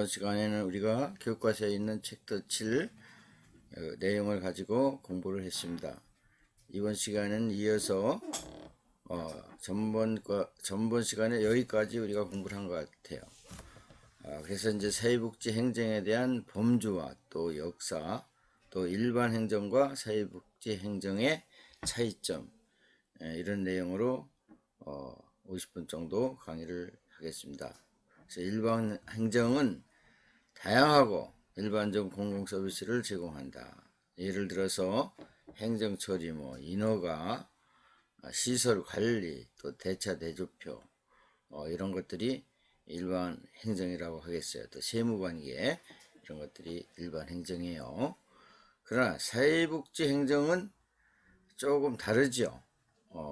이번 시간에는 우리가 교과서에 있는 챕터 7 내용을 가지고 공부를 했습니다. 이번 시간은 이어서 전번 시간에 여기까지 우리가 공부를 한 것 같아요. 그래서 이제 사회복지 행정에 대한 범주와 또 역사, 또 일반 행정과 사회복지 행정의 차이점, 이런 내용으로 50분 정도 강의를 하겠습니다. 그래서 일반 행정은 다양하고 일반적 공공 서비스를 제공한다. 예를 들어서 행정 처리, 인허가, 시설 관리, 또 대차 대조표, 이런 것들이 일반 행정이라고 하겠어요. 또 세무관계, 이런 것들이 일반 행정이에요. 그러나 사회복지 행정은 조금 다르죠.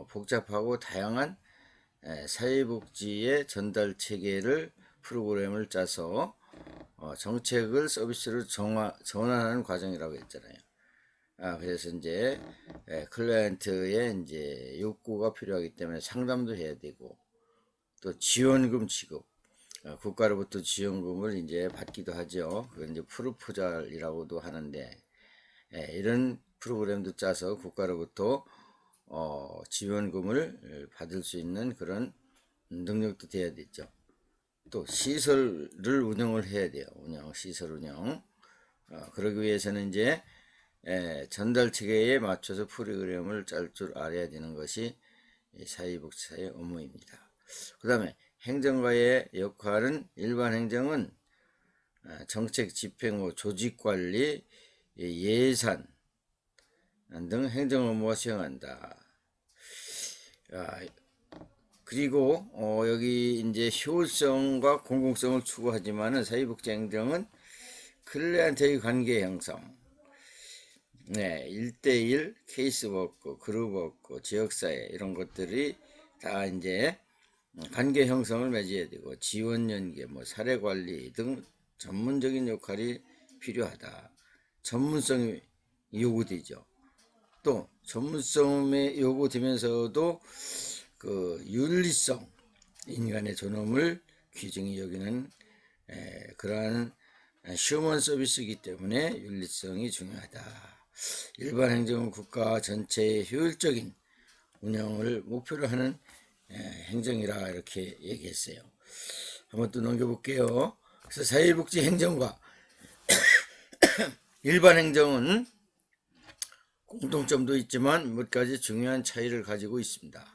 복잡하고 다양한 사회복지의 전달 체계를 프로그램을 짜서 정책을 서비스로 전환하는 과정이라고 했잖아요. 그래서 이제 클라이언트의 이제 욕구가 필요하기 때문에 상담도 해야 되고, 또 지원금 지급, 국가로부터 지원금을 이제 받기도 하죠. 그건 이제 프로포잘이라고도 하는데, 이런 프로그램도 짜서 국가로부터 지원금을 받을 수 있는 그런 능력도 돼야 되죠. 또 시설을 운영을 해야 돼요. 시설 운영. 그러기 위해서는 이제 전달 체계에 맞춰서 프로그램을 짤 줄 알아야 되는 것이 사회복지사의 업무입니다. 그 다음에 행정가의 역할은, 일반 행정은 정책 집행, 조직관리, 예산 등 행정 업무가 수행한다. 그리고 여기 이제 효율성과 공공성을 추구하지만은 사회복지 행정은 클라이언트의 관계 형성, 1대1 케이스워크, 그룹워크, 지역사회, 이런 것들이 다 이제 관계 형성을 맺어야 되고, 지원 연계, 사례 관리 등 전문적인 역할이 필요하다. 전문성이 요구되죠. 또 전문성이 요구되면서도 그 윤리성, 인간의 존엄을 귀중히 여기는 그러한 휴먼 서비스이기 때문에 윤리성이 중요하다. 일반 행정은 국가 전체의 효율적인 운영을 목표로 하는 행정이라 이렇게 얘기했어요. 한번 또 넘겨볼게요. 그래서 사회복지 행정과 일반 행정은 공통점도 있지만 몇 가지 중요한 차이를 가지고 있습니다.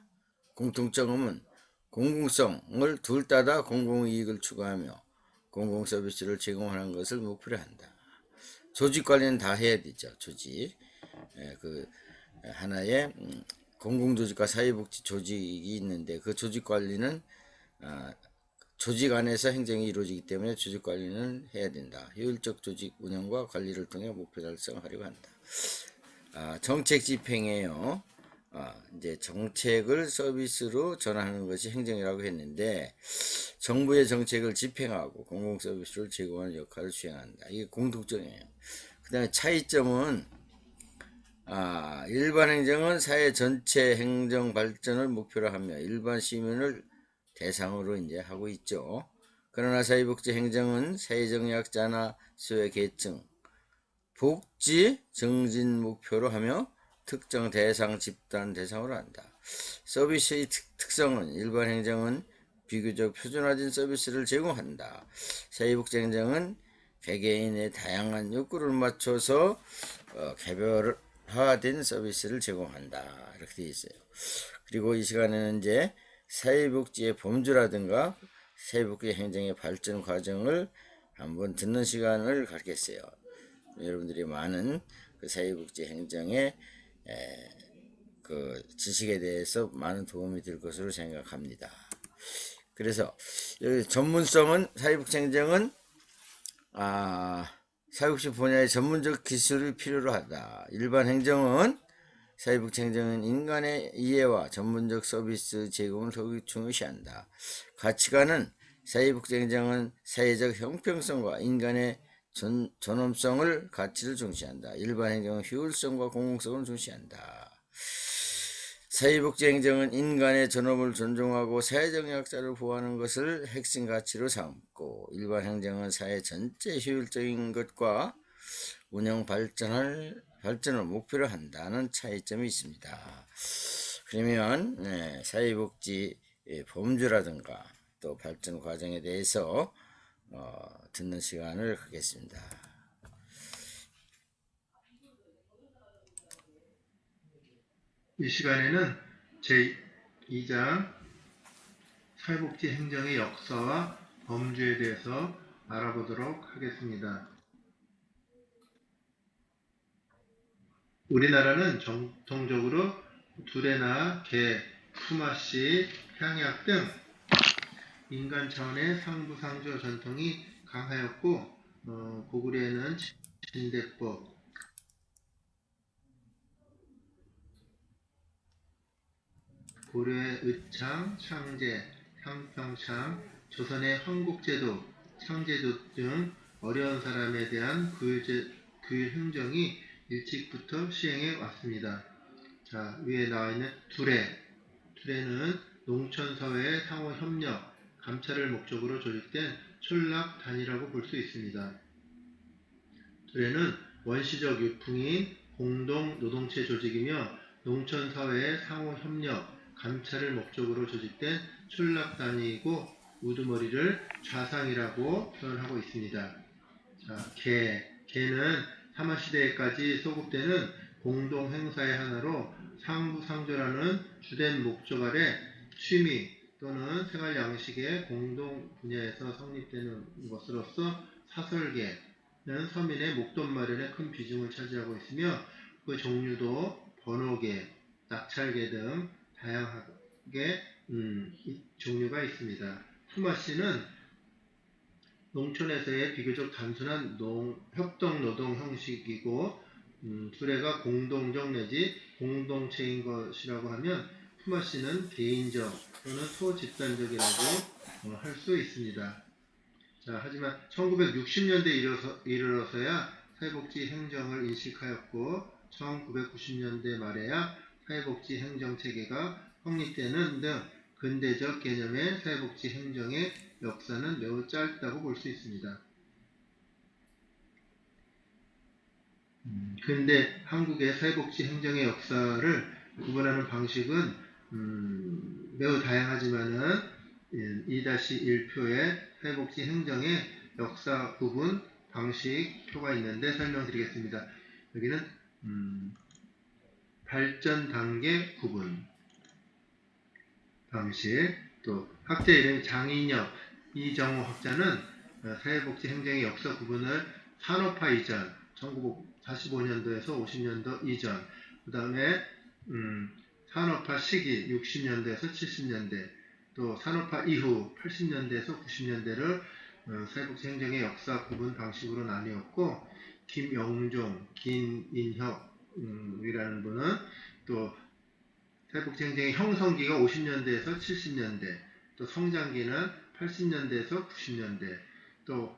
공통점은 공공성을 둘 다 공공이익을 추구하며 공공 서비스를 제공하는 것을 목표로 한다. 조직 관리는 다 해야 되죠. 조직. 그 하나의 공공조직과 사회복지 조직이 있는데, 그 조직 관리는 조직 안에서 행정이 이루어지기 때문에 조직 관리는 해야 된다. 효율적 조직 운영과 관리를 통해 목표 달성하려고 한다. 정책 집행이에요. 이제 정책을 서비스로 전환하는 것이 행정이라고 했는데, 정부의 정책을 집행하고 공공 서비스를 제공하는 역할을 수행한다. 이게 공통점이에요. 그 다음에 차이점은, 일반 행정은 사회 전체 행정 발전을 목표로 하며 일반 시민을 대상으로 이제 하고 있죠. 그러나 사회복지 행정은 사회적 약자나 소외 계층, 복지 증진 목표로 하며 특정 대상, 집단 대상으로 한다. 서비스의 특성은, 일반 행정은 비교적 표준화된 서비스를 제공한다. 사회복지 행정은 개개인의 다양한 욕구를 맞춰서 개별화된 서비스를 제공한다. 이렇게 되어 있어요. 그리고 이 시간에는 이제 사회복지의 범주라든가 사회복지 행정의 발전 과정을 한번 듣는 시간을 갖겠어요. 여러분들이 많은 그 사회복지 행정의 그 지식에 대해서 많은 도움이 될 것으로 생각합니다. 그래서 여기 전문성은, 사회복지 행정은 사회복지 분야의 전문적 기술이 필요로 하다. 일반 행정은, 사회복지 행정은 인간의 이해와 전문적 서비스 제공을 더욱 중요시한다. 가치관은, 사회복지 행정은 사회적 형평성과 인간의 존엄성을 가치를 중시한다. 일반 행정은 효율성과 공공성을 중시한다. 사회복지 행정은 인간의 존엄을 존중하고 사회적 약자를 보호하는 것을 핵심 가치로 삼고, 일반 행정은 사회 전체 효율적인 것과 운영 발전을 목표로 한다는 차이점이 있습니다. 그러면 사회복지 범주라든가 또 발전 과정에 대해서 듣는 시간을 갖겠습니다. 이 시간에는 제2장 사회복지 행정의 역사와 범주에 대해서 알아보도록 하겠습니다. 우리나라는 전통적으로 두레나 개, 품앗이, 향약 등 인간 차원의 상부상조 전통이 강하였고, 고구려에는 진대법, 고려의 의창, 창제, 향평창, 조선의 황국제도, 창제도 등 어려운 사람에 대한 규율 행정이 일찍부터 시행해 왔습니다. 자, 위에 나와 있는 두레는 농촌사회의 상호협력, 감찰을 목적으로 조직된 촌락단이라고 볼 수 있습니다. 두레는 원시적 유풍인 공동 노동체 조직이며 농촌사회의 상호협력, 감찰을 목적으로 조직된 촌락단이고 우두머리를 좌상이라고 표현하고 있습니다. 자, 개는 사마시대까지 소급되는 공동행사의 하나로 상부상조라는 주된 목적 아래 취미 또는 생활양식의 공동 분야에서 성립되는 것으로서 사설개는 서민의 목돈 마련에 큰 비중을 차지하고 있으며 그 종류도 번호개, 낙찰개 등 다양하게 종류가 있습니다. 품앗이는 농촌에서의 비교적 단순한 협동노동 형식이고 두레가 공동적 내지 공동체인 것이라고 하면 품앗이는 개인적 또는 소집단적이라고 할 수 있습니다. 자, 하지만 1960년대에 이르러서야 사회복지 행정을 인식하였고 1990년대 말에야 사회복지 행정체계가 확립되는 등 근대적 개념의 사회복지 행정의 역사는 매우 짧다고 볼 수 있습니다. 근대 한국의 사회복지 행정의 역사를 구분하는 방식은 매우 다양하지만은 2-1표의 사회복지 행정의 역사 구분 방식 표가 있는데 설명드리겠습니다. 여기는 발전 단계 구분 방식, 또 학자 이름이 장인혁, 이정호 학자는 사회복지 행정의 역사 구분을 산업화 이전, 1945년도에서 50년도 이전, 그 다음에 산업화 시기 60년대에서 70년대, 또 산업화 이후 80년대에서 90년대를 사회복지 행정의 역사 구분 방식으로 나뉘었고, 김영종, 김인혁이라는 분은 또 사회복지 행정의 형성기가 50년대에서 70년대, 또 성장기는 80년대에서 90년대, 또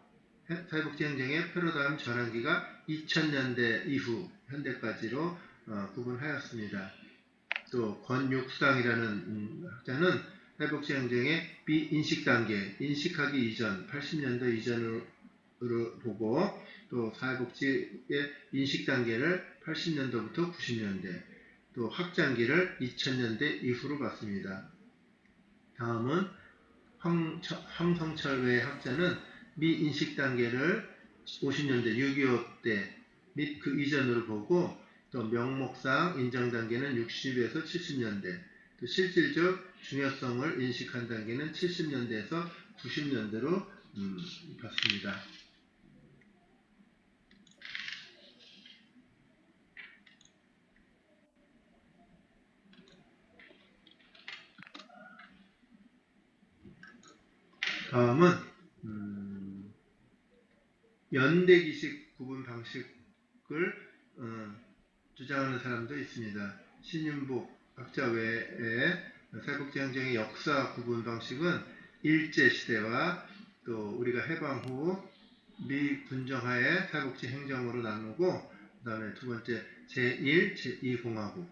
사회복지 행정의 패러다임 전환기가 2000년대 이후 현대까지로 구분하였습니다. 또 권육상이라는 학자는 사회복지 행정의 비인식 단계, 인식하기 이전, 80년대 이전으로 보고 또 사회복지의 인식 단계를 80년도부터 90년대, 또 확장기를 2000년대 이후로 봤습니다. 다음은 황성철 외 학자는 미인식 단계를 50년대 6.25 때 및 그 이전으로 보고 또 명목상 인정 단계는 60에서 70년대, 또 실질적 중요성을 인식한 단계는 70년대에서 90년대로 봤습니다. 다음은 연대기식 구분 방식을 주장하는 사람도 있습니다. 신윤복 학자 외에 사회복지 행정의 역사 구분 방식은 일제시대와 또 우리가 해방 후 미군정하에 사회복지 행정으로 나누고, 그 다음에 두 번째 제1, 제2공화국,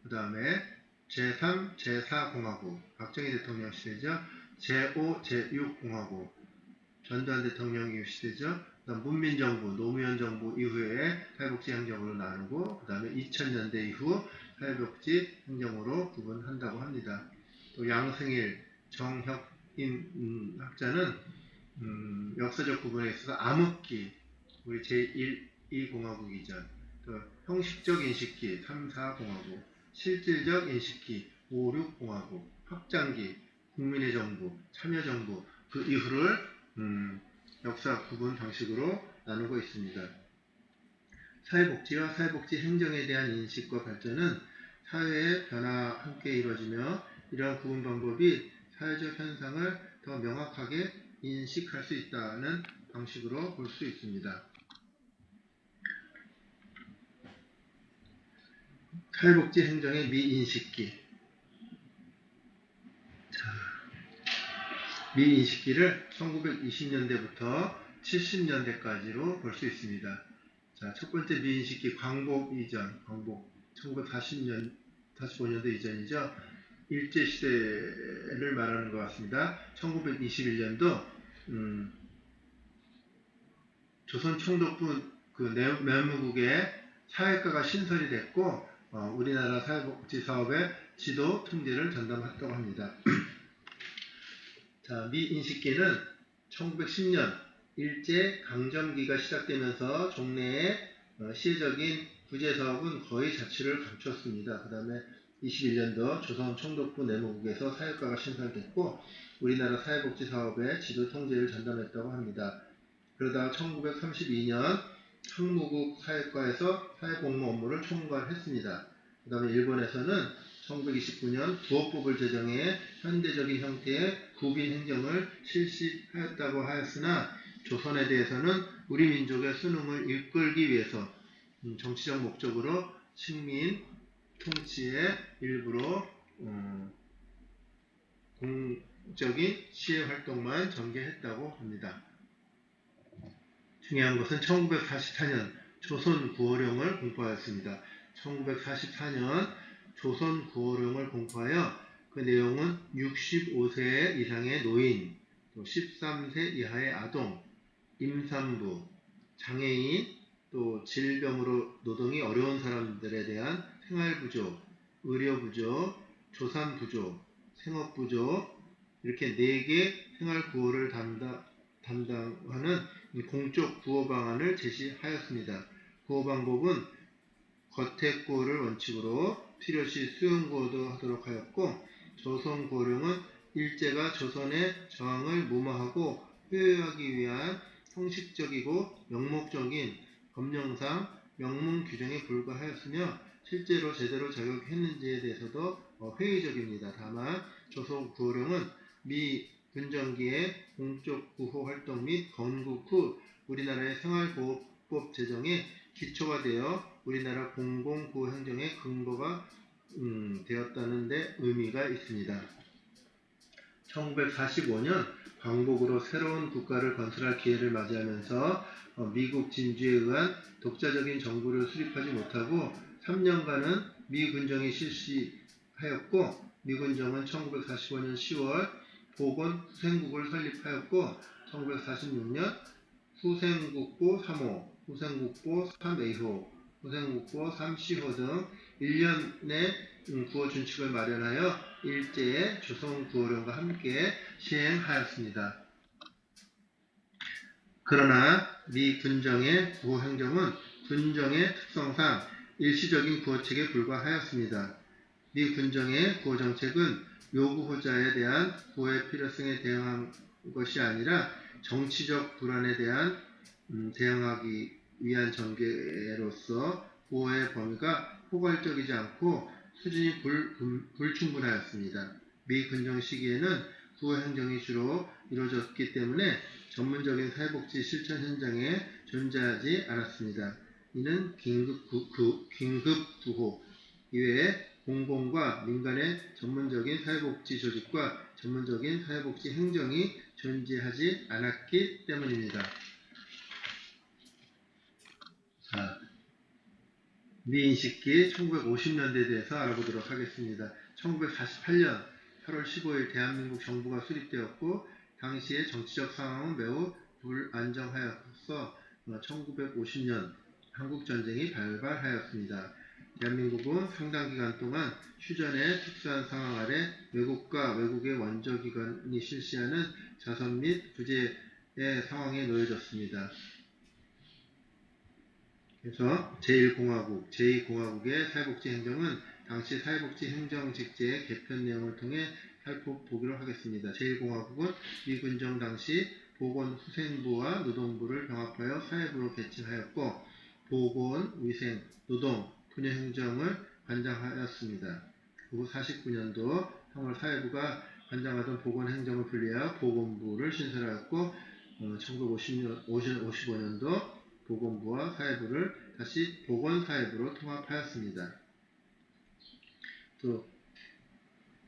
그 다음에 제3, 제4공화국 박정희 대통령 시대죠. 제5, 제6공화국 전두환 대통령 이후 시대죠. 그다음 문민정부, 노무현 정부 이후에 사회복지 행정으로 나누고 그 다음에 2000년대 이후 사회복지 행정으로 구분한다고 합니다. 또 양승일, 정혁인 학자는 역사적 구분에 있어서 암흑기, 우리 제1, 2공화국이죠. 또 형식적 인식기, 3, 4공화국, 실질적 인식기, 5, 6공화국, 확장기, 국민의 정부, 참여정부, 그 이후를 역사 구분 방식으로 나누고 있습니다. 사회복지와 사회복지 행정에 대한 인식과 발전은 사회의 변화와 함께 이루어지며 이러한 구분 방법이 사회적 현상을 더 명확하게 인식할 수 있다는 방식으로 볼 수 있습니다. 사회복지 행정의 미인식기. 미인식기를 1920년대부터 70년대까지로 볼 수 있습니다. 자, 첫 번째 미인식기 광복 이전, 광복 1945년도 이전이죠. 일제시대를 말하는 것 같습니다. 1921년도 조선총독부 그 내무국에 사회과가 신설이 됐고 우리나라 사회복지 사업의 지도 통제를 전담했다고 합니다. 자, 미인식기는 1910년 일제 강점기가 시작되면서 종래의 시혜적인 구제사업은 거의 자취를 감췄습니다. 그 다음에 21년도 조선총독부 내무국에서 사회과가 신설됐고 우리나라 사회복지 사업의 지도 통제를 전담했다고 합니다. 그러다가 1932년 항무국 사회과에서 사회공무 업무를 총괄했습니다. 그 다음에 일본에서는 1929년 구호법을 제정해 현대적인 형태의 구빈 행정을 실시하였다고 하였으나 조선에 대해서는 우리 민족의 수능을 이끌기 위해서 정치적 목적으로 식민 통치의 일부로 공적인 시해 활동만 전개했다고 합니다. 중요한 것은 1944년 조선 구호령을 공포하였습니다. 1944년 조선 구호령을 공포하여 그 내용은 65세 이상의 노인, 또 13세 이하의 아동, 임산부, 장애인, 또 질병으로 노동이 어려운 사람들에 대한 생활부조, 의료부조, 조산부조, 생업부조 이렇게 4개 생활구호를 담당하는 공적 구호 방안을 제시하였습니다. 구호 방법은 거택구호를 원칙으로 필요시 수용구호도 하도록 하였고 조선구호령은 일제가 조선의 저항을 무마하고 회유하기 위한 형식적이고 명목적인 법령상 명문 규정에 불과하였으며 실제로 제대로 적용했는지에 대해서도 회의적입니다. 다만 조선구호령은 미 군정기의 공적 구호 활동 및 건국 후 우리나라의 생활보호법 제정에 기초가 되어 우리나라 공공구호 행정의 근거가 되었다는 데 의미가 있습니다. 1945년 광복으로 새로운 국가를 건설할 기회를 맞이하면서 미국 진주에 의한 독자적인 정부를 수립하지 못하고 3년간은 미군정이 실시하였고 미군정은 1945년 10월 보건 후생국을 설립하였고 1946년 후생국보 3호, 후생국보 3A호, 후생국보 3C호 등 1년의 구호 준칙을 마련하여 일제의 조선 구호령과 함께 시행하였습니다. 그러나 미 군정의 구호 행정은 군정의 특성상 일시적인 구호책에 불과하였습니다. 미 군정의 구호 정책은 요구호자에 대한 구호의 필요성에 대응한 것이 아니라 정치적 불안에 대한 대응하기 위한 전개로서 구호의 범위가 포괄적이지 않고 수준이 불충분하였습니다. 미 군정 시기에는 구호 행정이 주로 이루어졌기 때문에 전문적인 사회복지 실천 현장에 존재하지 않았습니다. 이는 긴급 구호 이외에 공공과 민간의 전문적인 사회복지 조직과 전문적인 사회복지 행정이 존재하지 않았기 때문입니다. 자, 미인식기 1950년대에 대해서 알아보도록 하겠습니다. 1948년 8월 15일 대한민국 정부가 수립되었고 당시의 정치적 상황은 매우 불안정하여서 1950년 한국전쟁이 발발하였습니다. 대한민국은 상당 기간 동안 휴전의 특수한 상황 아래 외국과 외국의 원조기관이 실시하는 자선 및 부재의 상황에 놓여졌습니다. 그래서 제1공화국, 제2공화국의 사회복지 행정은 당시 사회복지 행정직제의 개편 내용을 통해 살펴보기로 하겠습니다. 제1공화국은 미군정 당시 보건후생부와 노동부를 병합하여 사회부로 개칭하였고 보건, 위생, 노동, 부녀행정을 관장하였습니다. 그 후 49년도 3월 사회부가 관장하던 보건행정을 분리하여 보건부를 신설하였고 1955년도 보건부와 사회부를 다시 보건사회부로 통합하였습니다. 또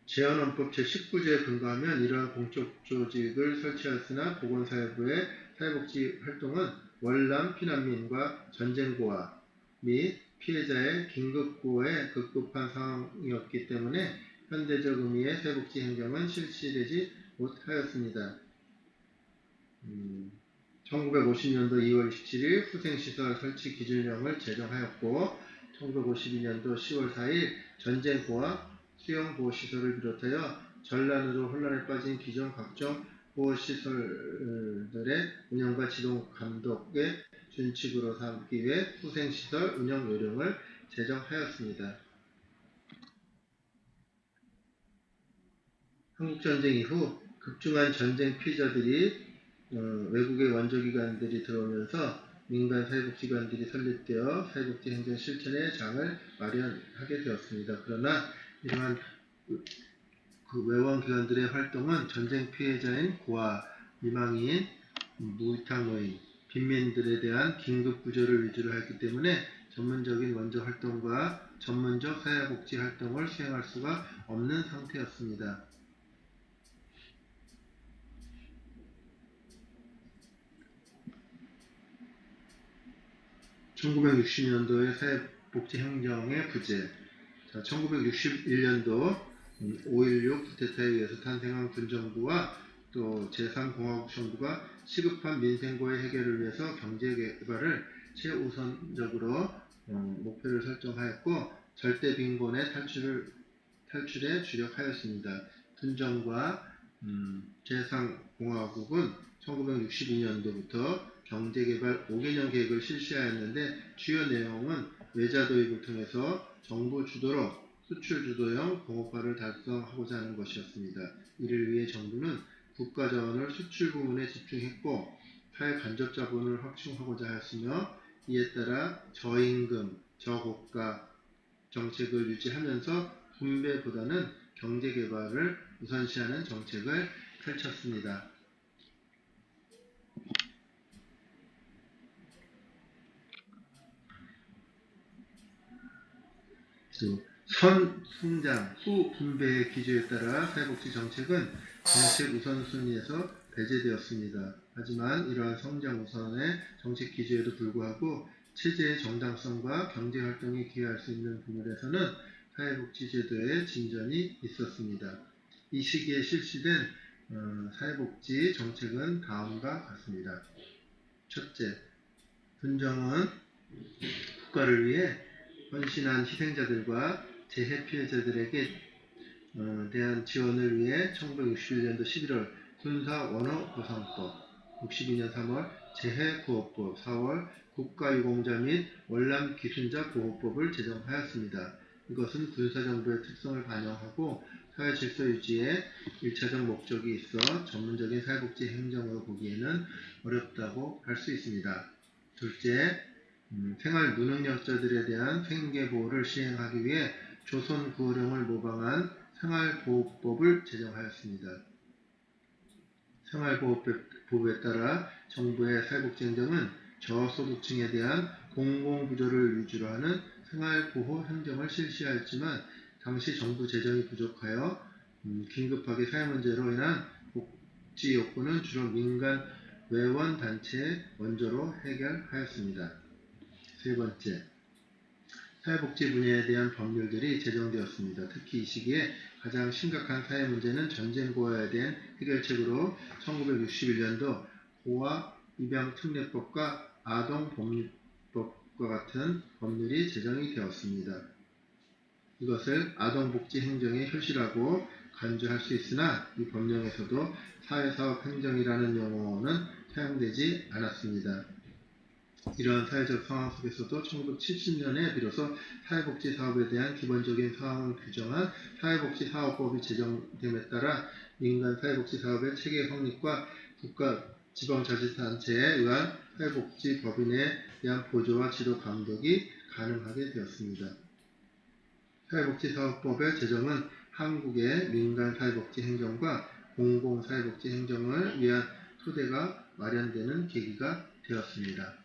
재헌헌법 제19조에 근거하면 이러한 공적 조직을 설치하였으나 보건사회부의 사회복지 활동은 월남 피난민과 전쟁고아 및 피해자의 긴급구호에 급급한 상황이었기 때문에 현대적 의미의 사회복지 행정은 실시되지 못하였습니다. 1950년도 2월 27일 후생시설 설치 기준령을 제정하였고 1952년도 10월 4일 전쟁고아 수용보호시설을 비롯하여 전란으로 혼란에 빠진 기존 각종 보호시설들의 운영과 지동 감독의 준칙으로 삼기 위해 후생시설 운영 요령을 제정하였습니다. 한국전쟁 이후 급증한 전쟁 피해자들이 외국의 원조기관들이 들어오면서 민간 사회복지관들이 설립되어 사회복지 행정 실천의 장을 마련하게 되었습니다. 그러나 이러한 그 외원기관들의 활동은 전쟁 피해자인 고아, 미망인, 무위탁노인, 빈민들에 대한 긴급 구조를 위주로 했기 때문에 전문적인 원조 활동과 전문적 사회복지 활동을 수행할 수가 없는 상태였습니다. 1960년도의 사회복지 행정의 부재, 1961년도 5.16 쿠데타에 의해서 탄생한 군정부와 또 제3공화국 정부가 시급한 민생고의 해결을 위해서 경제개발을 최우선적으로 목표를 설정하였고 절대 빈곤의 탈출에 주력하였습니다. 군정과 제3공화국은 1962년도부터 경제개발 5개년 계획을 실시하였는데 주요 내용은 외자 도입을 통해서 정부 주도로 수출 주도형 공업화를 달성하고자 하는 것이었습니다. 이를 위해 정부는 국가 자원을 수출 부문에 집중했고 사회 간접 자본을 확충하고자 하였으며 이에 따라 저임금, 저고가 정책을 유지하면서 분배보다는 경제개발을 우선시하는 정책을 펼쳤습니다. 선승장 후 분배의 기조에 따라 사회복지 정책은 정책 우선순위에서 배제되었습니다. 하지만 이러한 성장 우선의 정책 기조에도 불구하고 체제의 정당성과 경제활동에 기여할 수 있는 부분에서는 사회복지제도의 진전이 있었습니다. 이 시기에 실시된 사회복지 정책은 다음과 같습니다. 첫째, 군정은 국가를 위해 헌신한 희생자들과 재해 피해자들에게 대한 지원을 위해 1961년도 11월 군사원어보상법, 62년 3월 재해구호법, 4월 국가유공자 및 월남기순자 보호법을 제정하였습니다. 이것은 군사정부의 특성을 반영하고 사회질서 유지에 1차적 목적이 있어 전문적인 사회복지 행정으로 보기에는 어렵다고 할 수 있습니다. 둘째, 생활 무능력자들에 대한 생계보호를 시행하기 위해 조선구호령을 모방한 생활보호법을 제정하였습니다. 생활보호법에 따라 정부의 사회복지 행정은 저소득층에 대한 공공구조를 위주로 하는 생활보호 행정을 실시하였지만 당시 정부 재정이 부족하여 긴급하게 사회문제로 인한 복지 욕구는 주로 민간 외원단체의 원조로 해결하였습니다. 세 번째, 사회복지 분야에 대한 법률들이 제정되었습니다. 특히 이 시기에 가장 심각한 사회 문제는 전쟁 고아에 대한 해결책으로 1961년도 고아 입양 특례법과 아동 법률법과 같은 법률이 제정이 되었습니다. 이것을 아동복지 행정의 효시라고 간주할 수 있으나 이 법령에서도 사회사업 행정이라는 용어는 사용되지 않았습니다. 이러한 사회적 상황 속에서도 1970년에 비로소 사회복지사업에 대한 기본적인 사항을 규정한 사회복지사업법이 제정됨에 따라 민간 사회복지사업의 체계 확립과 국가 지방자치단체에 의한 사회복지법인에 대한 보조와 지도 감독이 가능하게 되었습니다. 사회복지사업법의 제정은 한국의 민간 사회복지 행정과 공공 사회복지 행정을 위한 토대가 마련되는 계기가 되었습니다.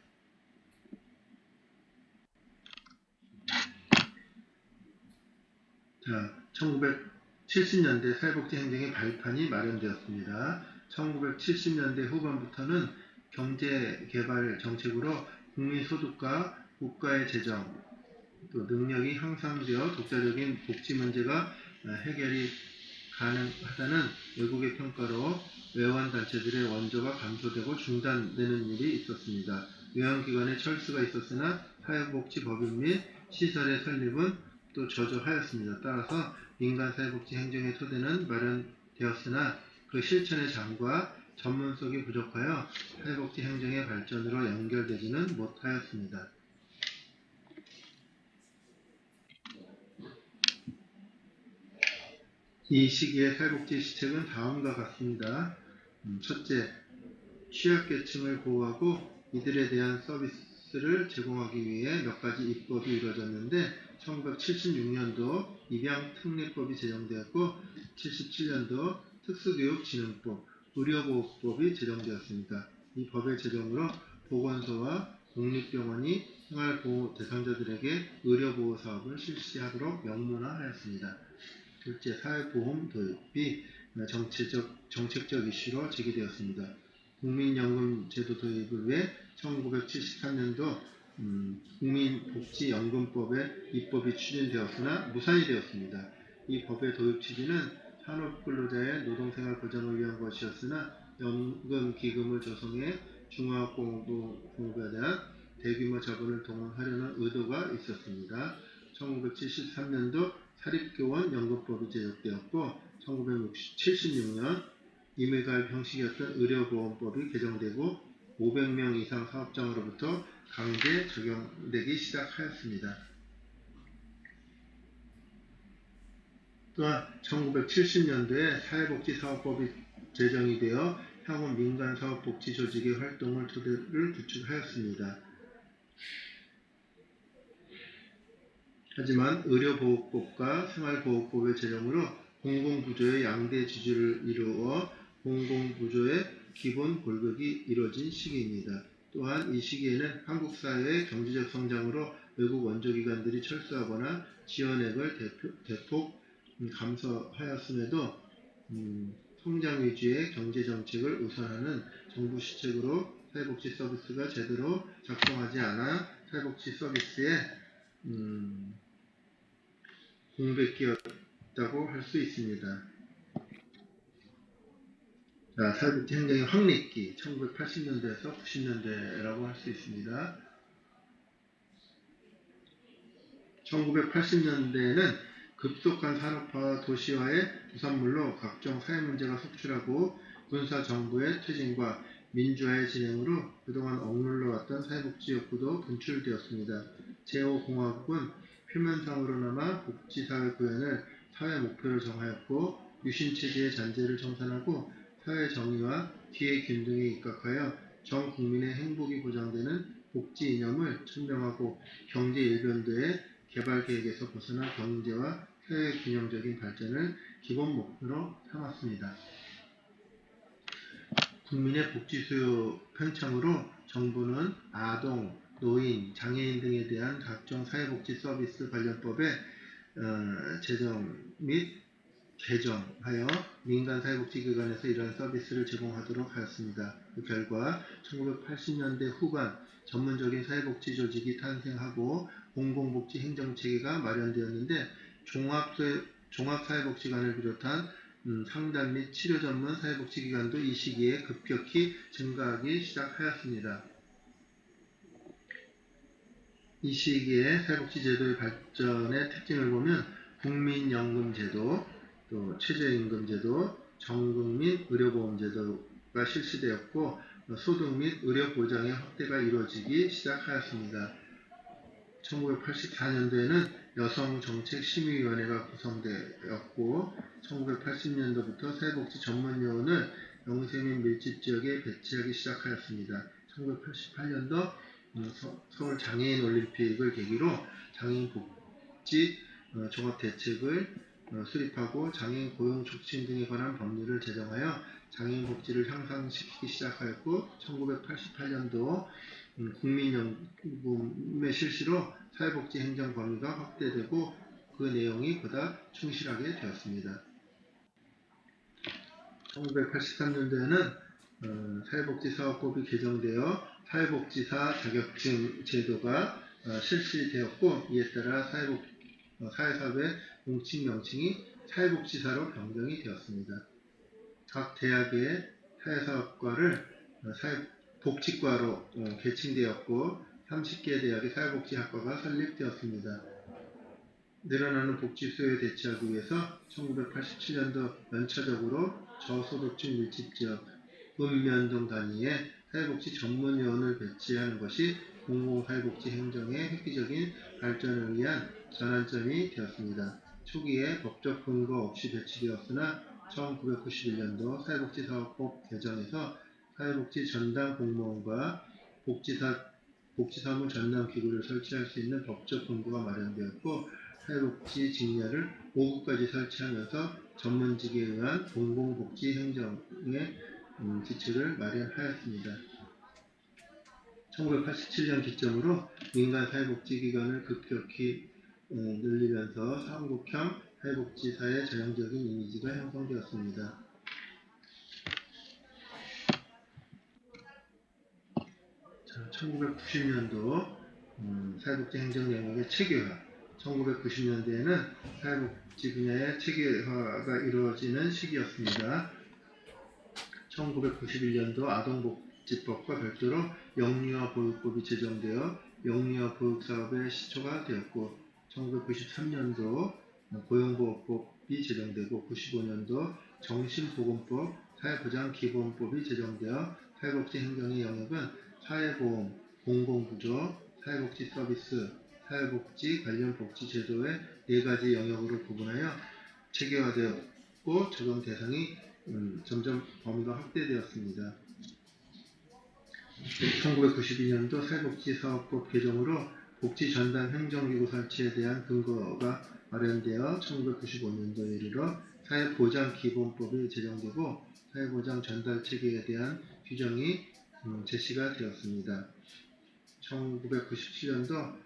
자, 1970년대 사회복지 행정의 발판이 마련되었습니다. 1970년대 후반부터는 경제개발 정책으로 국민소득과 국가의 재정, 또 능력이 향상되어 독자적인 복지 문제가 해결이 가능하다는 외국의 평가로 외환단체들의 원조가 감소되고 중단되는 일이 있었습니다. 외환기관의 철수가 있었으나 사회복지법인 및 시설의 설립은 또 저조하였습니다. 따라서 민간 사회복지 행정의 토대는 마련되었으나 그 실천의 장과 전문성이 부족하여 사회복지 행정의 발전으로 연결되지는 못하였습니다. 이 시기의 사회복지 시책은 다음과 같습니다. 첫째, 취약계층을 보호하고 이들에 대한 서비스를 제공하기 위해 몇 가지 입법이 이루어졌는데 1976년도 입양특례법이 제정되었고 77년도 특수교육진흥법, 의료보호법이 제정되었습니다. 이 법의 제정으로 보건소와 국립병원이 생활보호 대상자들에게 의료보호 사업을 실시하도록 명문화하였습니다. 둘째, 사회보험 도입이 정책적 이슈로 제기되었습니다. 국민연금 제도 도입을 위해 1973년도 국민복지연금법의 입법이 추진되었으나 무산이 되었습니다. 이 법의 도입 취지는 산업근로자의 노동생활 보장을 위한 것이었으나 연금기금을 조성해 중화공부에 대한 대규모 자본을 동원하려는 의도가 있었습니다. 1973년도 사립교원 연금법이 제정되었고 1976년 임의가입 형식이었던 의료보험법이 개정되고 500명 이상 사업장으로부터 강제 적용되기 시작하였습니다. 또한 1970년도에 사회복지사업법이 제정이 되어 향후 민간사업복지조직의 활동을 토대를 구축하였습니다. 하지만 의료보호법과 생활보호법의 제정으로 공공부조의 양대 지주를 이루어 공공부조의 기본 골격이 이루어진 시기입니다. 또한 이 시기에는 한국 사회의 경제적 성장으로 외국 원조기관들이 철수하거나 지원액을 대폭 감소하였음에도 성장 위주의 경제정책을 우선하는 정부 시책으로 사회복지 서비스가 제대로 작동하지 않아 사회복지 서비스에 공백기였다고 할 수 있습니다. 자, 사회복지 행정의 확립기 1980년대에서 90년대라고 할 수 있습니다. 1980년대에는 급속한 산업화와 도시화의 부산물로 각종 사회 문제가 속출하고 군사정부의 퇴진과 민주화의 진행으로 그동안 억눌러왔던 사회복지 욕구도 분출되었습니다. 제5공화국은 표면상으로나마 복지사회 구현을 사회 목표로 정하였고 유신체제의 잔재를 청산하고 사회 정의와 기회균등에 입각하여 전 국민의 행복이 보장되는 복지 이념을 천명하고 경제 일변도의 개발 계획에서 벗어난 경제와 사회 균형적인 발전을 기본 목표로 삼았습니다. 국민의 복지 수요 편창으로 정부는 아동, 노인, 장애인 등에 대한 각종 사회복지 서비스 관련법의 제정 및 개정하여 민간 사회복지기관에서 이러한 서비스를 제공하도록 하였습니다. 그 결과 1980년대 후반 전문적인 사회복지 조직이 탄생하고 공공복지 행정체계가 마련되었는데 종합사회복지관을 비롯한 상담 및 치료 전문 사회복지기관도 이 시기에 급격히 증가하기 시작하였습니다. 이 시기에 사회복지제도의 발전의 특징을 보면 국민연금제도, 또 최저임금제도, 전국민 의료보험제도가 실시되었고 소득 및 의료보장의 확대가 이루어지기 시작하였습니다. 1984년도에는 여성정책심의위원회가 구성되었고 1980년도부터 사회복지 전문요원을 영세민 밀집지역에 배치하기 시작하였습니다. 1988년도 서울 장애인 올림픽을 계기로 장애인 복지 종합대책을 수립하고 장애인 고용 촉진 등에 관한 법률을 제정하여 장애인 복지를 향상시키기 시작하였고 1988년도 국민연금의 실시로 사회복지 행정 범위가 확대되고 그 내용이 보다 충실하게 되었습니다. 1983년도에는 사회복지사업법이 개정되어 사회복지사 자격증 제도가 실시되었고 이에 따라 사회사업의 공식 명칭이 사회복지사로 변경이 되었습니다. 각 대학의 사회사업과를 복지과로 개칭되었고 30개 대학의 사회복지학과가 설립되었습니다. 늘어나는 복지 수요에 대처하기 위해서 1987년도 연차적으로 저소득층 밀집지역 읍면동 단위에 사회복지 전문요원을 배치하는 것이 공공사회복지 행정의 획기적인 발전을 위한 전환점이 되었습니다. 초기에 법적 근거 없이 배치되었으나 1991년도 사회복지사업법 개정에서 사회복지 전담 공무원과 복지사무 전담 기구를 설치할 수 있는 법적 근거가 마련되었고 사회복지 직렬을 5구까지 설치하면서 전문직에 의한 공공복지 행정의 기초를 마련하였습니다. 1987년 기점으로 민간 사회복지기관을 급격히 늘리면서 한국형 사회복지사의 전형적인 이미지가 형성되었습니다. 1990년도 사회복지 행정 영역의 체계화 1990년대에는 사회복지 분야의 체계화가 이루어지는 시기였습니다. 1991년도 아동복지법과 별도로 영유아 보육법이 제정되어 영유아 보육사업의 시초가 되었고 1993년도 고용보호법이 제정되고 95년도 정신보건법, 사회보장기본법이 제정되어 사회복지 행정의 영역은 사회보험, 공공구조, 사회복지 서비스, 사회복지 관련 복지제도의 4가지 영역으로 구분하여 체계화되었고 적용 대상이 점점 범위가 확대되었습니다. 1992년도 사회복지사업법 개정으로 복지전담 행정기구 설치에 대한 근거가 마련되어 1995년도에 이르러 사회보장기본법이 제정되고 사회보장 전달체계에 대한 규정이 제시가 되었습니다. 1997년도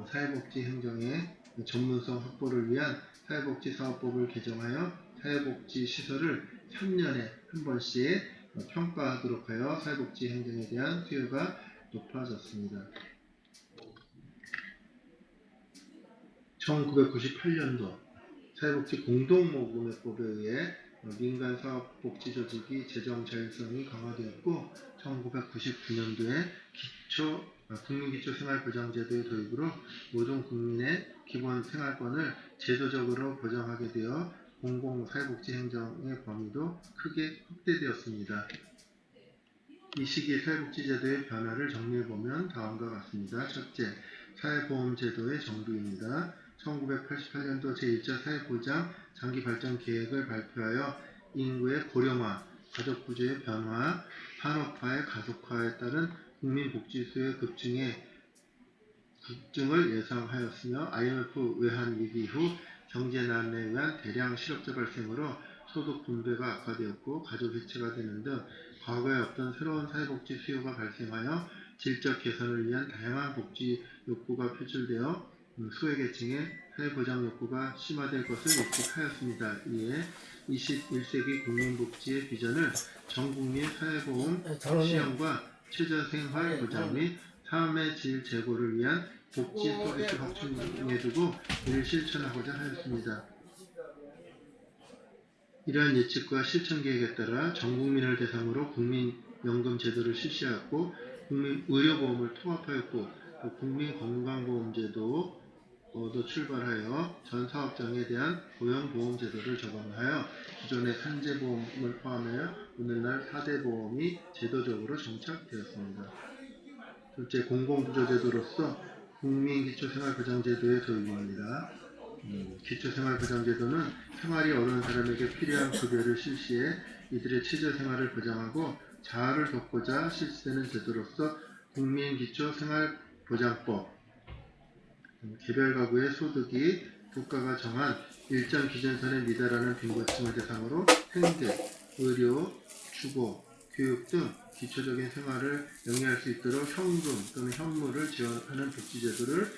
사회복지 행정의 전문성 확보를 위한 사회복지사업법을 개정하여 사회복지 시설을 3년에 한 번씩 평가하도록 하여 사회복지 행정에 대한 수요가 높아졌습니다. 1998년도 사회복지 공동모금회법에 의해 민간사업복지조직이 재정 자율성이 강화되었고 1999년도에 국민기초생활보장제도의 도입으로 모든 국민의 기본 생활권을 제도적으로 보장하게 되어 공공사회복지 행정의 범위도 크게 확대되었습니다. 이 시기 사회복지제도의 변화를 정리해보면 다음과 같습니다. 첫째, 사회보험제도의 정비입니다. 1988년도 제1차 사회보장 장기발전 계획을 발표하여 인구의 고령화, 가족구조의 변화, 산업화의 가속화에 따른 국민복지수요의 급증을 예상하였으며 IMF 외환위기 후 경제난에 의한 대량 실업자 발생으로 소득 분배가 악화되었고 가족 해체가 되는 등 과거에 없던 새로운 사회복지 수요가 발생하여 질적 개선을 위한 다양한 복지 욕구가 표출되어 소외계층의 사회보장 욕구가 심화될 것을 예측하였습니다. 이에 21세기 국민복지의 비전을 전국민 사회보험 시험과 최저생활보장 및 삶의 질 제고를 위한 복지 서비스 확충에 두고 이를 실천하고자 하였습니다. 이러한 예측과 실천 계획에 따라 전 국민을 대상으로 국민연금 제도를 실시하였고 국민 의료보험을 통합하였고 또 국민건강보험제도도 출발하여 전 사업장에 대한 고용보험 제도를 적용하여 기존의 산재보험을 포함하여 오늘날 4대 보험이 제도적으로 정착되었습니다. 둘째, 공공부조제도로서 국민기초생활보장제도의 도입입니다. 기초생활보장제도는 생활이 어려운 사람에게 필요한 급여를 실시해 이들의 최저생활을 보장하고 자아를 돕고자 실시되는 제도로서 국민기초생활보장법, 개별 가구의 소득이 국가가 정한 일정 기준선에 미달하는 빈곤층을 대상으로 생계, 의료, 주거, 교육 등 기초적인 생활을 영위할 수 있도록 현금 또는 현물을 지원하는 복지제도를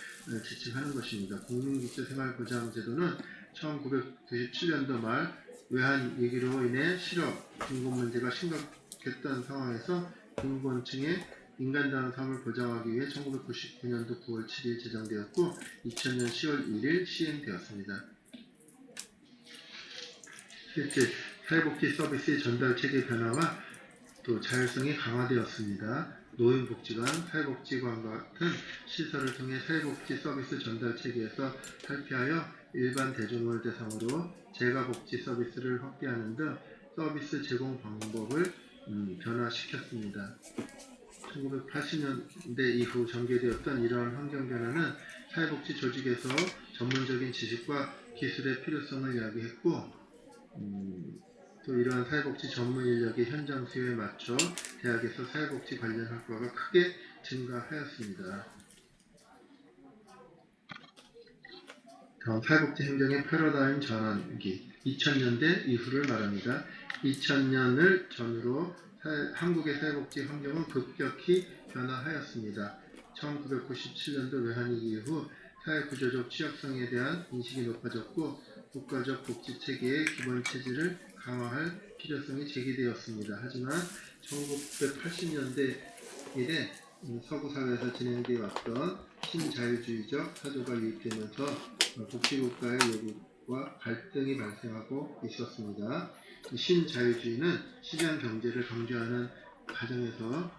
지칭하는 것입니다. 국민기초생활보장제도는 1997년도 말 외환위기로 인해 실업, 빈곤 문제가 심각했던 상황에서 빈곤층의 인간다운 삶을 보장하기 위해 1999년도 9월 7일 제정되었고 2000년 10월 1일 시행되었습니다. 실제 사회복지 서비스의 전달 체계 변화와 또 자율성이 강화되었습니다. 노인복지관, 사회복지관 같은 시설을 통해 사회복지 서비스 전달 체계에서 탈피하여 일반 대중을 대상으로 재가복지 서비스를 확대하는 등 서비스 제공 방법을 변화시켰습니다. 1980년대 이후 전개되었던 이러한 환경 변화는 사회복지 조직에서 전문적인 지식과 기술의 필요성을 이야기했고 또 이러한 사회복지 전문 인력의 현장 수요에 맞춰 대학에서 사회복지 관련 학과가 크게 증가하였습니다. 다음 사회복지 행정의 패러다임 전환기 2000년대 이후를 말합니다. 2000년을 전후로 한국의 사회복지 환경은 급격히 변화하였습니다. 1997년도 외환위기 이후 사회구조적 취약성에 대한 인식이 높아졌고 국가적 복지체계의 기본체질을 강화할 필요성이 제기되었습니다. 하지만 1980년대 이래 서구 사회에서 진행되어 왔던 신자유주의적 사조가 유입되면서 복지국가의 요구와 갈등이 발생하고 있었습니다. 신자유주의는 시장 경제를 강조하는 과정에서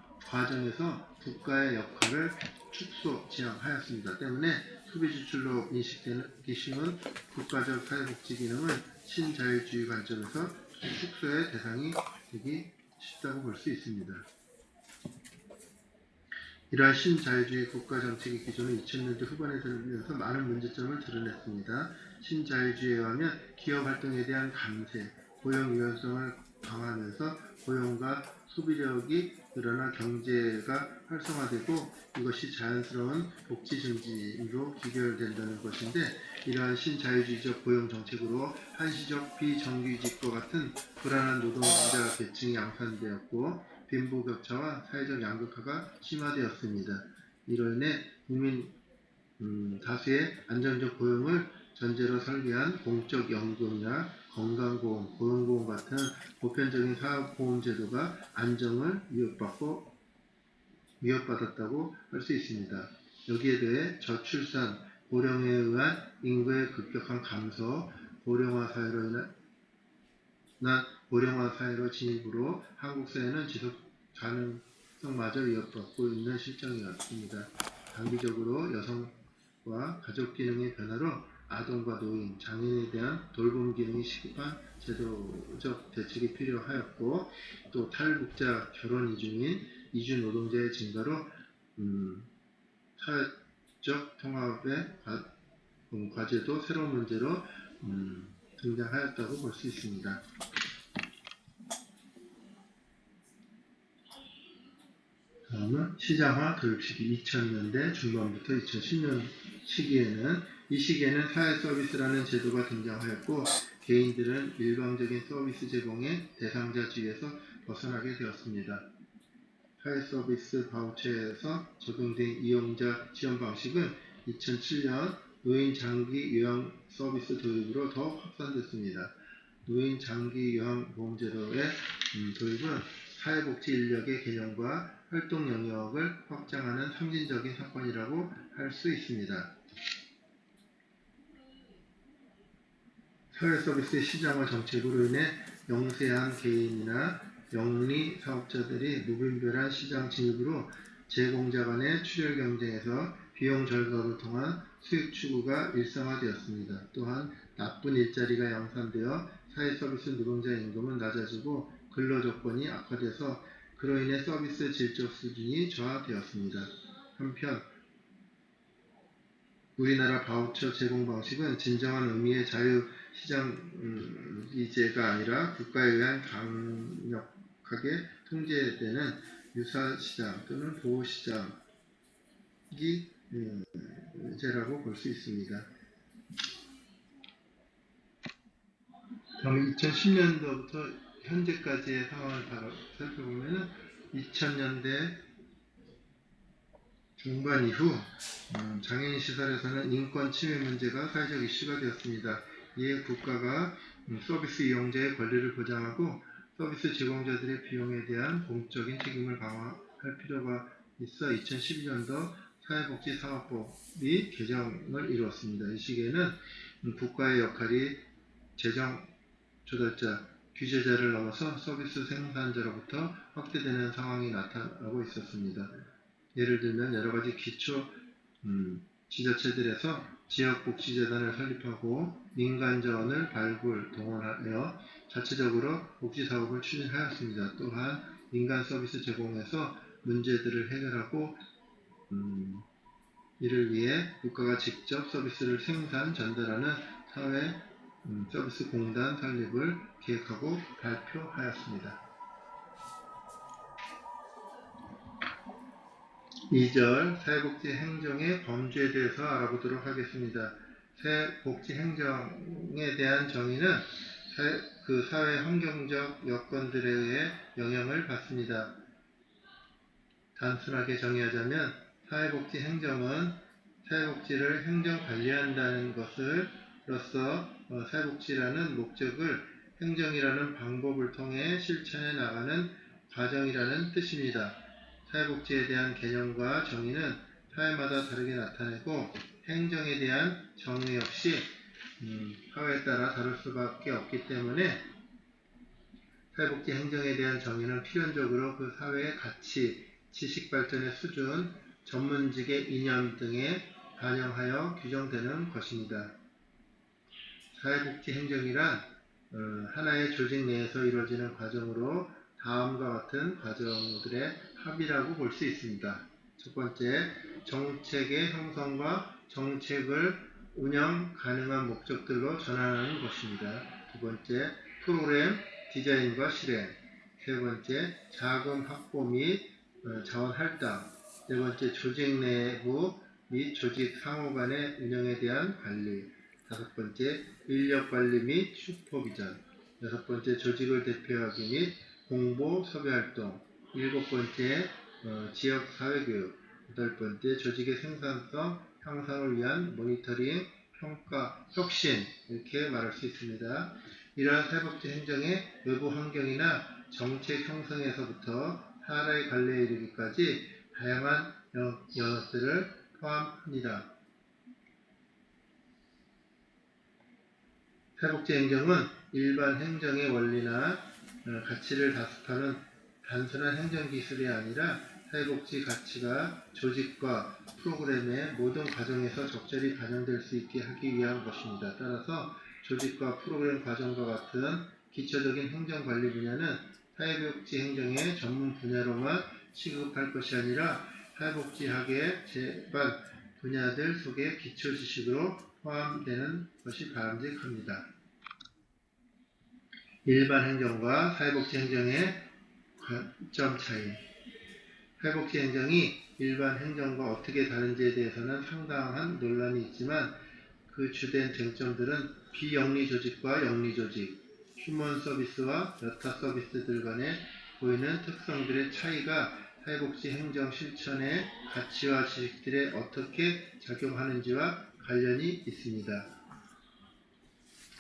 국가의 역할을 축소 지향하였습니다. 때문에 소비 지출로 인식되기 쉬운 국가적 사회복지 기능은 신자유주의 관점에서 축소의 대상이 되기 쉽다고 볼 수 있습니다. 이러한 신자유주의 국가정책의 기조는 2000년대 후반에 들면서 많은 문제점을 드러냈습니다. 신자유주의에 의하면 기업활동에 대한 감세, 고용 유연성을 강화하면서 고용과 소비력이 늘어나 경제가 활성화되고 이것이 자연스러운 복지 증진으로 귀결된다는 것인데 이러한 신자유주의적 고용 정책으로 한시적 비정규직과 같은 불안한 노동자 계층이 양산되었고 빈부격차와 사회적 양극화가 심화되었습니다. 이로 인해 국민 다수의 안정적 고용을 전제로 설계한 공적 연금이나 건강보험, 고용보험 같은 보편적인 사업보험제도가 안정을 위협받았다고 할 수 있습니다. 여기에 대해 저출산, 고령에 의한 인구의 급격한 감소, 고령화 사회로 진입으로 한국 사회는 지속 가능성마저 위협받고 있는 실정이었습니다. 단기적으로 여성과 가족 기능의 변화로 아동과 노인, 장애인에 대한 돌봄 기능이 시급한 제도적 대책이 필요하였고 또 탈북자, 결혼 이주민, 이주 노동자의 증가로 사회적 통합의 과제도 새로운 문제로 등장하였다고 볼 수 있습니다. 다음은 시장화 도입 시기 2000년대 중반부터 2010년 시기에는 사회 서비스라는 제도가 등장하였고 개인들은 일방적인 서비스 제공의 대상자주의에서 벗어나게 되었습니다. 사회 서비스 바우처에서 적용된 이용자 지원 방식은 2007년 노인 장기 요양 서비스 도입으로 더 확산됐습니다. 노인 장기 요양 보험제도의 도입은 사회복지 인력의 개념과 활동 영역을 확장하는 상징적인 사건이라고 할 수 있습니다. 사회서비스 시장화 정책으로 인해 영세한 개인이나 영리 사업자들이 무분별한 시장 진입으로 제공자 간의 출혈 경쟁에서 비용 절감을 통한 수익 추구가 일상화되었습니다. 또한 나쁜 일자리가 양산되어 사회서비스 노동자 임금은 낮아지고 근로조건이 악화돼서 그로 인해 서비스 질적 수준이 저하되었습니다. 한편 우리나라 바우처 제공 방식은 진정한 의미의 자유시장이제가 아니라 국가에 의한 강력하게 통제되는 유사시장 또는 보호시장이 제라고 볼 수 있습니다. 다음 2010년도부터 현재까지의 상황을 살펴보면 2000년대 중반 이후 장애인 시설에서는 인권 침해 문제가 사회적 이슈가 되었습니다. 이에 국가가 서비스 이용자의 권리를 보장하고 서비스 제공자들의 비용에 대한 공적인 책임을 강화할 필요가 있어 2012년도 사회복지사업법이 개정을 이루었습니다. 이 시기에는 국가의 역할이 재정 조달자, 규제자를 넘어서 서비스 생산자로부터 확대되는 상황이 나타나고 있었습니다. 예를 들면 여러가지 기초 지자체들에서 지역복지재단을 설립하고 민간자원을 발굴, 동원하여 자체적으로 복지사업을 추진하였습니다. 또한 민간 서비스 제공에서 문제들을 해결하고 이를 위해 국가가 직접 서비스를 생산, 전달하는 사회 서비스 공단 설립을 계획하고 발표하였습니다. 2절 사회복지 행정의 범주에 대해서 알아보도록 하겠습니다. 사회복지 행정에 대한 정의는 그 사회 환경적 여건들에 의해 영향을 받습니다. 단순하게 정의하자면 사회복지 행정은 사회복지를 행정관리한다는 것으로서 사회복지라는 목적을 행정이라는 방법을 통해 실천해 나가는 과정이라는 뜻입니다. 사회복지에 대한 개념과 정의는 사회마다 다르게 나타내고 행정에 대한 정의 역시 사회에 따라 다를 수밖에 없기 때문에 사회복지 행정에 대한 정의는 필연적으로 그 사회의 가치, 지식발전의 수준, 전문직의 이념 등에 반영하여 규정되는 것입니다. 사회복지 행정이란 하나의 조직 내에서 이루어지는 과정으로 다음과 같은 과정들의 합이라고 볼 수 있습니다. 첫 번째, 정책의 형성과 정책을 운영 가능한 목적들로 전환하는 것입니다. 두 번째, 프로그램 디자인과 실행. 세 번째, 자금 확보 및 자원 할당. 네 번째, 조직 내부 및 조직 상호 간의 운영에 대한 관리. 다섯 번째, 인력 관리 및 슈퍼비전. 여섯 번째, 조직을 대표하기 및 공보 섭외 활동. 일곱 번째, 지역 사회교육. 여덟 번째, 조직의 생산성 향상을 위한 모니터링, 평가, 혁신 이렇게 말할 수 있습니다. 이러한 사회복지 행정의 외부 환경이나 정책 형성에서부터 사람의 관리에 이르기까지 다양한 영역들을 포함합니다. 사회복지 행정은 일반 행정의 원리나 가치를 다습하는 단순한 행정기술이 아니라 사회복지 가치가 조직과 프로그램의 모든 과정에서 적절히 반영될 수 있게 하기 위한 것입니다. 따라서 조직과 프로그램 과정과 같은 기초적인 행정관리 분야는 사회복지 행정의 전문 분야로만 취급할 것이 아니라 사회복지학의 제반 분야들 속의 기초 지식으로 포함되는 것이 바람직합니다. 일반 행정과 사회복지 행정의 관점 차이. 사회복지 행정이 일반 행정과 어떻게 다른지에 대해서는 상당한 논란이 있지만 그 주된 쟁점들은 비영리 조직과 영리 조직, 휴먼 서비스와 여타 서비스들 간에 보이는 특성들의 차이가 사회복지 행정 실천의 가치와 지식들에 어떻게 작용하는지와 관련이 있습니다.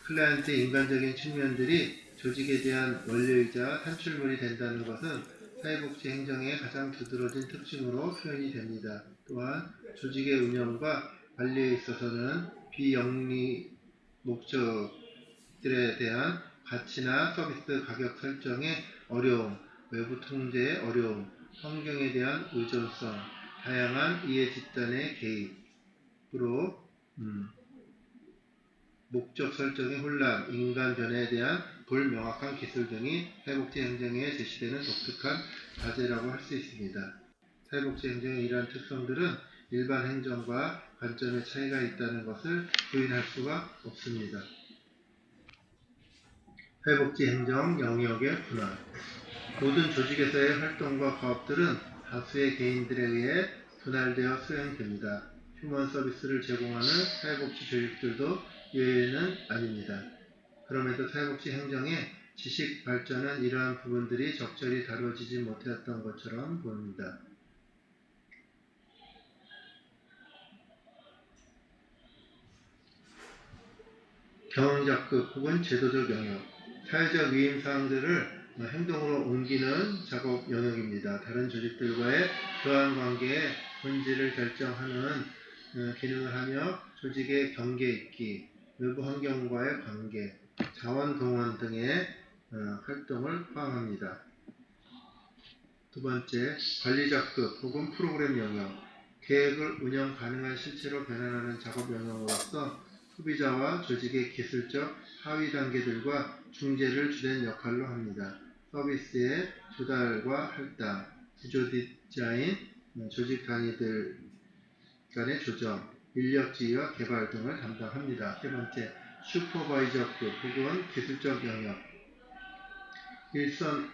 클라이언트의 인간적인 측면들이 조직에 대한 원료이자 산출물이 된다는 것은 사회복지 행정의 가장 두드러진 특징으로 표현이 됩니다. 또한 조직의 운영과 관리에 있어서는 비영리 목적들에 대한 가치나 서비스 가격 설정의 어려움, 외부 통제의 어려움, 환경에 대한 의존성, 다양한 이해 집단의 개입으로 목적 설정의 혼란, 인간 변화에 대한 불명확한 기술 등이 사회복지 행정에 제시되는 독특한 과제라고 할 수 있습니다. 사회복지 행정의 이러한 특성들은 일반 행정과 관점의 차이가 있다는 것을 부인할 수가 없습니다. 사회복지 행정 영역의 분할. 모든 조직에서의 활동과 과업들은 다수의 개인들에 의해 분할되어 수행됩니다. 휴먼 서비스를 제공하는 사회복지 조직들도 예외는 아닙니다. 그럼에도 사회복지 행정의 지식 발전은 이러한 부분들이 적절히 다루어지지 못했던 것처럼 보입니다. 경영자급 혹은 제도적 영역, 사회적 위임사항들을 행동으로 옮기는 작업 영역입니다. 다른 조직들과의 교환관계의 본질을 결정하는 기능을 하며 조직의 경계 있기, 외부 환경과의 관계, 자원 동원 등의 활동을 포함합니다. 두 번째, 관리자급 혹은 프로그램 영역, 계획을 운영 가능한 실체로 변환하는 작업 영역으로서 소비자와 조직의 기술적 하위 단계들과 중재를 주된 역할로 합니다. 서비스의 조달과 할당, 구조 디자인, 조직 단위들 간의 조정, 인력 지휘와 개발 등을 담당합니다. 세 번째, 슈퍼바이저급 혹은 기술적 영역, 일선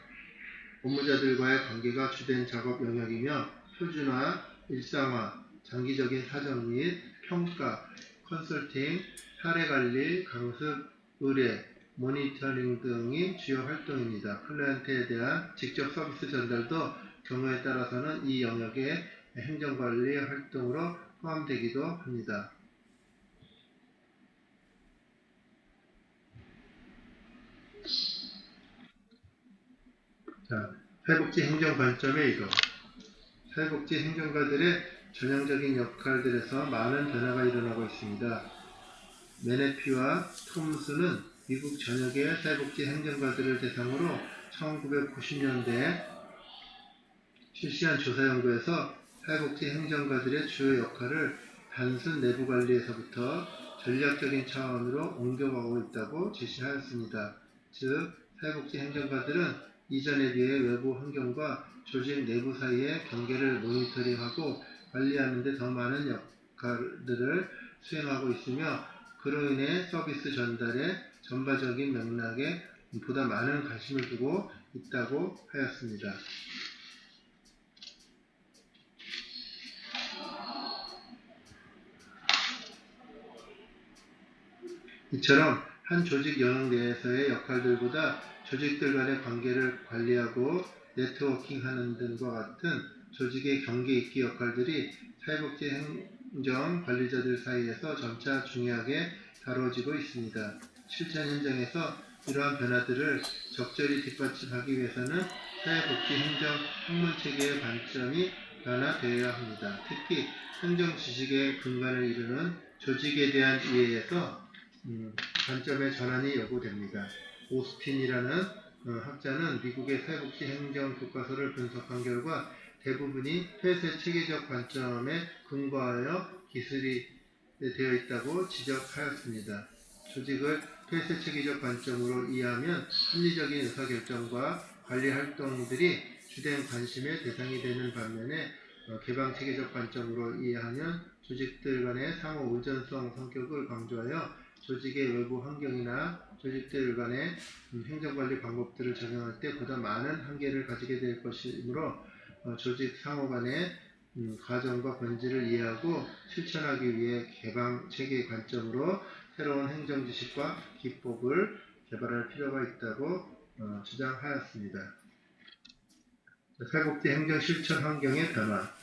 업무자들과의 관계가 주된 작업 영역이며 표준화, 일상화, 장기적인 사정 및 평가, 컨설팅, 사례관리, 강습, 의뢰, 모니터링 등이 주요 활동입니다. 클라이언트에 대한 직접 서비스 전달도 경우에 따라서는 이 영역의 행정관리 활동으로 포함되기도 합니다. 자, 사회복지 행정 관점의 이동. 사회복지 행정가들의 전형적인 역할들에서 많은 변화가 일어나고 있습니다. 메네피와 톰스는 미국 전역의 사회복지 행정가들을 대상으로 1990년대에 실시한 조사 연구에서 사회복지 행정가들의 주요 역할을 단순 내부 관리에서부터 전략적인 차원으로 옮겨가고 있다고 제시하였습니다. 즉, 사회복지 행정가들은 이전에 비해 외부 환경과 조직 내부 사이의 경계를 모니터링하고 관리하는 데 더 많은 역할들을 수행하고 있으며 그로 인해 서비스 전달의 전반적인 맥락에 보다 많은 관심을 두고 있다고 하였습니다. 이처럼 한 조직 영역 내에서의 역할들보다 조직들 간의 관계를 관리하고 네트워킹하는 등과 같은 조직의 경계 있기 역할들이 사회복지 행정 관리자들 사이에서 점차 중요하게 다뤄지고 있습니다. 실천 현장에서 이러한 변화들을 적절히 뒷받침하기 위해서는 사회복지 행정 학문체계의 관점이 변화되어야 합니다. 특히 행정 지식의 근간을 이루는 조직에 대한 이해에서 관점의 전환이 요구됩니다. 오스틴이라는 학자는 미국의 사회복지 행정 교과서를 분석한 결과 대부분이 폐쇄 체계적 관점에 근거하여 기술이 되어 있다고 지적하였습니다. 조직을 폐쇄 체계적 관점으로 이해하면 합리적인 의사결정과 관리 활동들이 주된 관심의 대상이 되는 반면에 개방 체계적 관점으로 이해하면 조직들 간의 상호 의존성 성격을 강조하여 조직의 외부 환경이나 조직들 간의 행정관리 방법들을 적용할 때 보다 많은 한계를 가지게 될 것이므로 조직 상호 간의 과정과 본질을 이해하고 실천하기 위해 개방 체계 관점으로 새로운 행정 지식과 기법을 개발할 필요가 있다고 주장하였습니다. 사회복지 행정 실천 환경의 변화.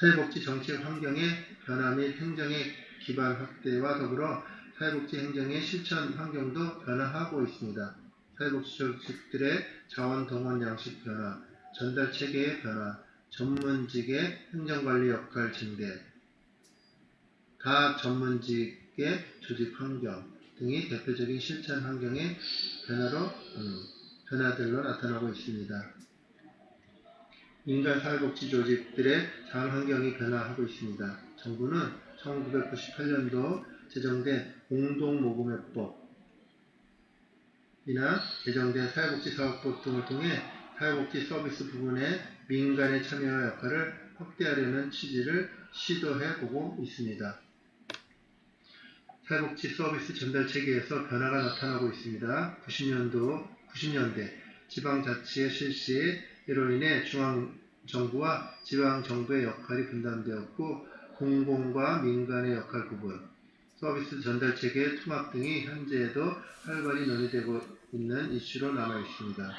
사회복지 정책 환경의 변화 및 행정의 기반 확대와 더불어 사회복지 행정의 실천 환경도 변화하고 있습니다. 사회복지 조직들의 자원 동원 양식 변화, 전달 체계의 변화, 전문직의 행정관리 역할 증대, 다 전문직의 조직 환경 등이 대표적인 실천 환경의 변화들로 나타나고 있습니다. 민간 사회복지 조직들의 자원 환경이 변화하고 있습니다. 정부는 1998년도 제정된 공동모금회법이나 개정된 사회복지사업법 등을 통해 사회복지 서비스 부분의 민간의 참여와 역할을 확대하려는 취지를 시도해보고 있습니다. 사회복지 서비스 전달 체계에서 변화가 나타나고 있습니다. 90년대 지방자치의 실시, 이로 인해 중앙정부와 지방정부의 역할이 분담되었고 공공과 민간의 역할 구분, 서비스 전달 체계의 통합 등이 현재에도 활발히 논의되고 있는 이슈로 남아 있습니다.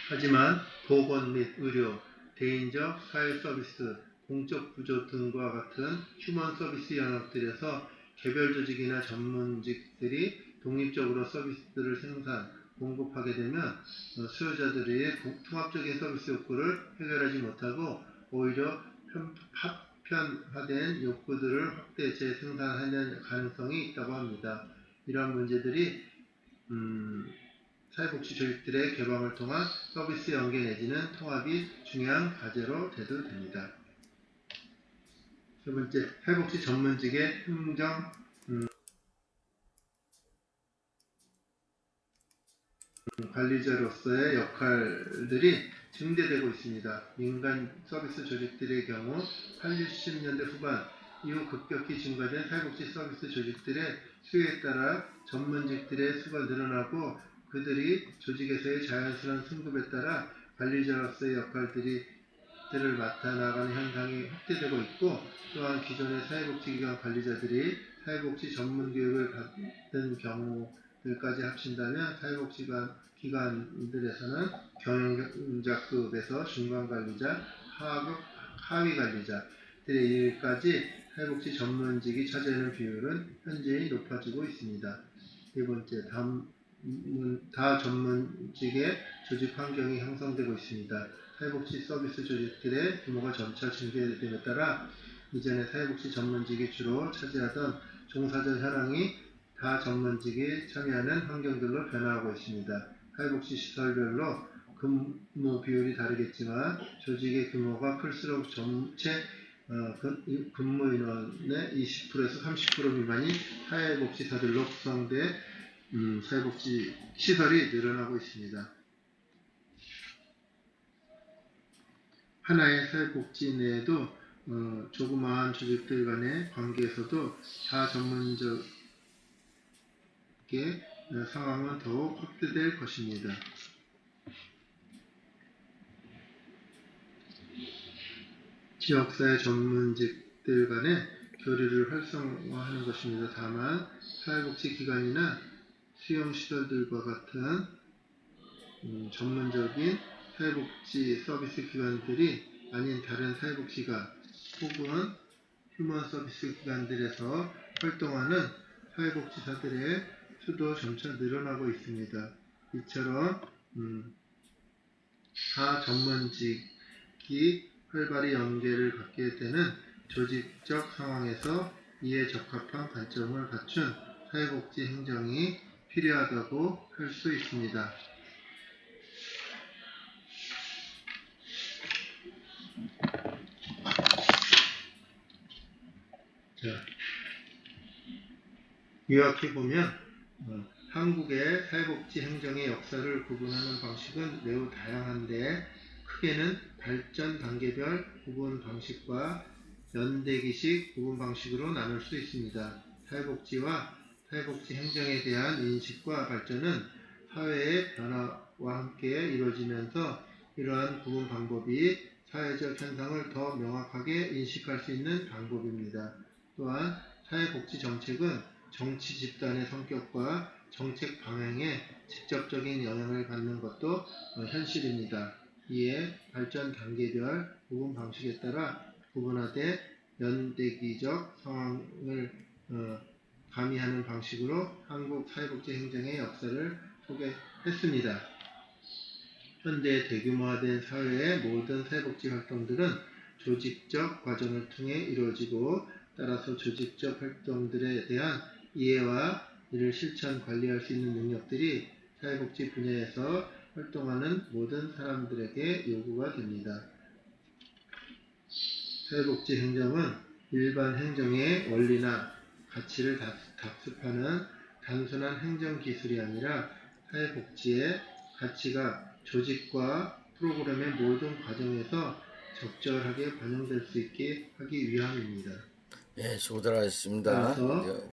하지만 보건 및 의료, 대인적 사회 서비스, 공적 구조 등과 같은 휴먼 서비스 영역들에서 개별 조직이나 전문직들이 독립적으로 서비스들을 공급하게 되면 수요자들의 통합적인 서비스 욕구를 해결하지 못하고 오히려 파편화된 욕구들을 확대 재생산하는 가능성이 있다고 합니다. 이러한 문제들이 사회복지 조직들의 개방을 통한 서비스 연계 내지는 통합이 중요한 과제로 대두 됩니다. 세 번째, 사회복지 전문직의 행정 관리자로서의 역할들이 증대되고 있습니다. 민간 서비스 조직들의 경우 80년대 후반 이후 급격히 증가된 사회복지 서비스 조직들의 수요에 따라 전문직들의 수가 늘어나고 그들이 조직에서의 자연스러운 승급에 따라 관리자로서의 역할들을 맡아 나가는 현상이 확대되고 있고 또한 기존의 사회복지기관 관리자들이 사회복지 전문교육을 받은 경우들까지 합친다면 사회복지기관들에서는 경영자급에서 중간관리자, 하위관리자들에 이르기까지 사회복지 전문직이 차지하는 비율은 현저히 높아지고 있습니다. 네 번째, 다 전문직의 조직 환경이 형성되고 있습니다. 사회복지 서비스 조직들의 규모가 점차 증대됨에 따라 이전에 사회복지 전문직이 주로 차지하던 종사자 현황이 다 전문직이 참여하는 환경들로 변화하고 있습니다. 사회복지 시설별로 근무 비율이 다르겠지만 조직의 규모가 클수록 전체 근무 인원의 20%에서 30% 미만이 사회복지사들로 구성돼 사회복지 시설이 늘어나고 있습니다. 하나의 사회복지 내에도 조그마한 조직들 간의 관계에서도 다전문적의 상황은 더욱 확대될 것입니다. 지역사회 전문직들 간의 교류를 활성화하는 것입니다. 다만 사회복지기관이나 수용시설들과 같은 전문적인 사회복지 서비스 기관들이 아닌 다른 사회복지관 혹은 휴먼 서비스 기관들에서 활동하는 사회복지사들의 수도 점차 늘어나고 있습니다. 이처럼 다 전문직이 활발히 연계를 갖게 되는 조직적 상황에서 이에 적합한 관점을 갖춘 사회복지 행정이 필요하다고 할 수 있습니다. 자, 요약해보면 한국의 사회복지 행정의 역사를 구분하는 방식은 매우 다양한데 크게는 발전 단계별 구분 방식과 연대기식 구분 방식으로 나눌 수 있습니다. 사회복지와 사회복지 행정에 대한 인식과 발전은 사회의 변화와 함께 이루어지면서 이러한 구분 방법이 사회적 현상을 더 명확하게 인식할 수 있는 방법입니다. 또한 사회복지 정책은 정치 집단의 성격과 정책 방향에 직접적인 영향을 받는 것도 현실입니다. 이에 발전 단계별 구분 방식에 따라 구분화돼 연대기적 상황을 가미하는 방식으로 한국 사회복지 행정의 역사를 소개했습니다. 현대 대규모화된 사회의 모든 사회복지 활동들은 조직적 과정을 통해 이루어지고 따라서 조직적 활동들에 대한 이해와 이를 실천 관리할 수 있는 능력들이 사회복지 분야에서 활동하는 모든 사람들에게 요구가 됩니다. 사회복지 행정은 일반 행정의 원리나 가치를 답습하는 단순한 행정 기술이 아니라 사회복지의 가치가 조직과 프로그램의 모든 과정에서 적절하게 반영될 수 있게 하기 위함입니다. 예, 수고들 하셨습니다. 따라서